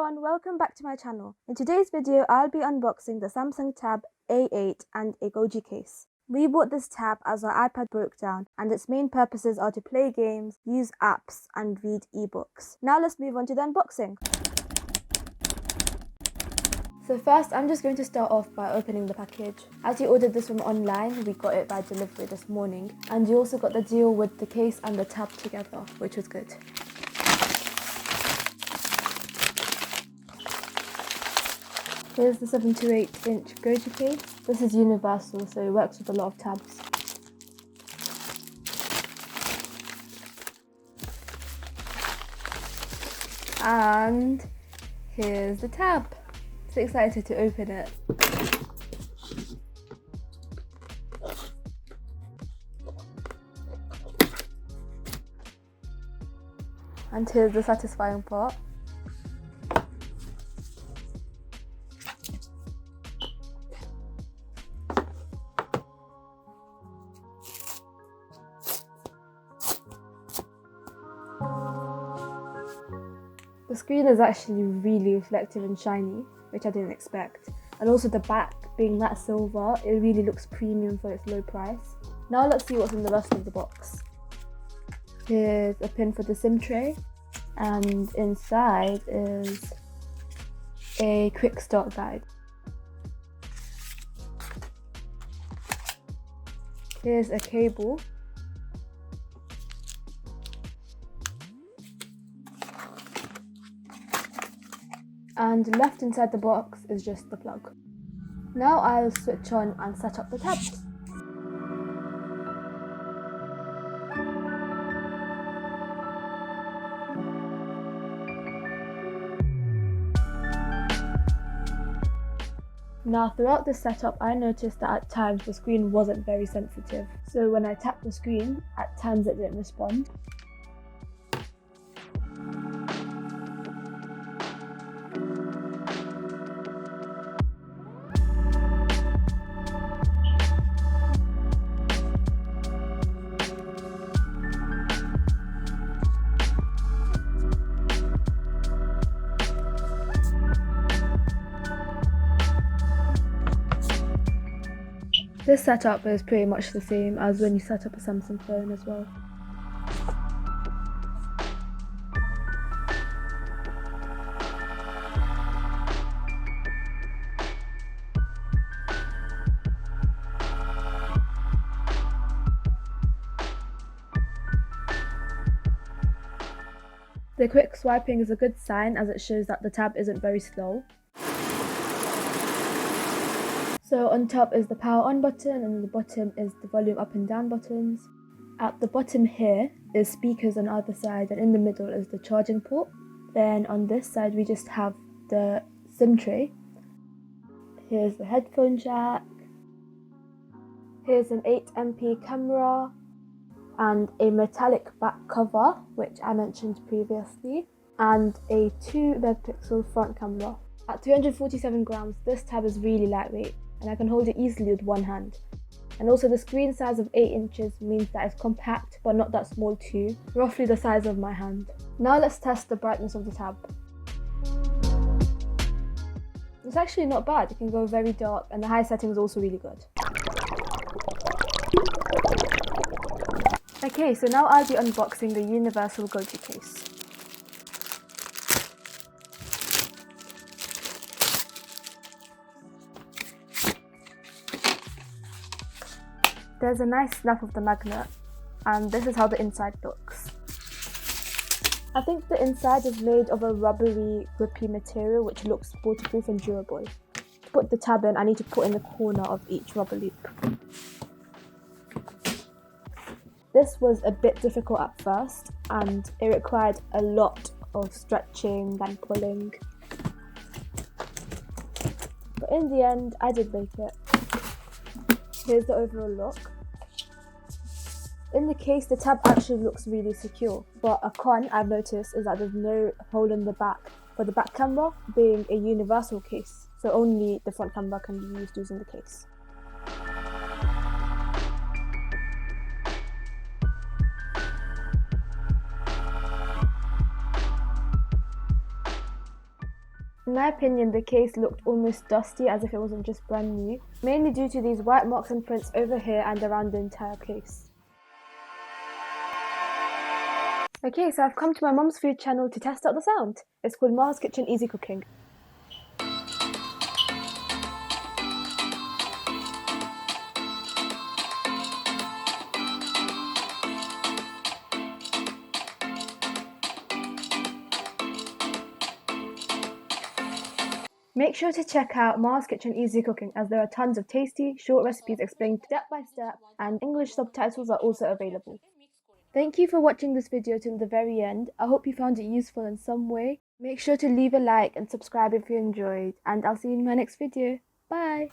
everyone, welcome back to my channel. In today's video, I'll be unboxing the Samsung Tab A8 and a Goji case. We bought this tab as our iPad broke down and its main purposes are to play games, use apps and read ebooks. Now let's move on to the unboxing. So first, I'm just going to start off by opening the package. As you ordered this from online, we got it by delivery this morning, and you also got the deal with the case and the tab together, which was good. Here's the 7 to 8 inch Goji case. This is universal, so it works with a lot of tabs. And here's the tab. So excited to open it. And here's the satisfying part. The screen is actually really reflective and shiny, which I didn't expect. And also the back being matte silver, it really looks premium for its low price. Now let's see what's in the rest of the box. Here's a pin for the SIM tray, and inside is a quick start guide. Here's a cable. And left inside the box is just the plug. Now I'll switch on and set up the tab. Now throughout this setup, I noticed that at times the screen wasn't very sensitive. So when I tapped the screen, at times it didn't respond. This setup is pretty much the same as when you set up a Samsung phone as well. The quick swiping is a good sign as it shows that the tab isn't very slow. So on top is the power on button, and at the bottom is the volume up and down buttons. At the bottom here is speakers on either side, and in the middle is the charging port. Then on this side we just have the SIM tray. Here's the headphone jack. Here's an 8MP camera and a metallic back cover, which I mentioned previously, and a 2 megapixel front camera. At 347 grams, this tab is really lightweight, and I can hold it easily with one hand. And also the screen size of 8 inches means that it's compact but not that small too, roughly the size of my hand. Now let's test the brightness of the tab. It's actually not bad, it can go very dark and the high setting is also really good. Okay, so now I'll be unboxing the universal Goji case. There's a nice snap of the magnet, and this is how the inside looks. I think the inside is made of a rubbery, grippy material which looks waterproof and durable. To put the tab in, I need to put in the corner of each rubber loop. This was a bit difficult at first, and it required a lot of stretching and pulling. But in the end, I did make it. Here's the overall look. In the case, the tab actually looks really secure, but a con I've noticed is that there's no hole in the back for the back camera, being a universal case, so only the front camera can be used using the case. In my opinion, the case looked almost dusty, as if it wasn't just brand new, mainly due to these white marks and prints over here and around the entire case. Okay, so I've come to my mum's food channel to test out the sound. It's called Ma's Kitchen Easy Cooking. Make sure to check out Ma's Kitchen Easy Cooking, as there are tons of tasty, short recipes explained step by step, and English subtitles are also available. Thank you for watching this video till the very end. I hope you found it useful in some way. Make sure to leave a like and subscribe if you enjoyed, and I'll see you in my next video. Bye!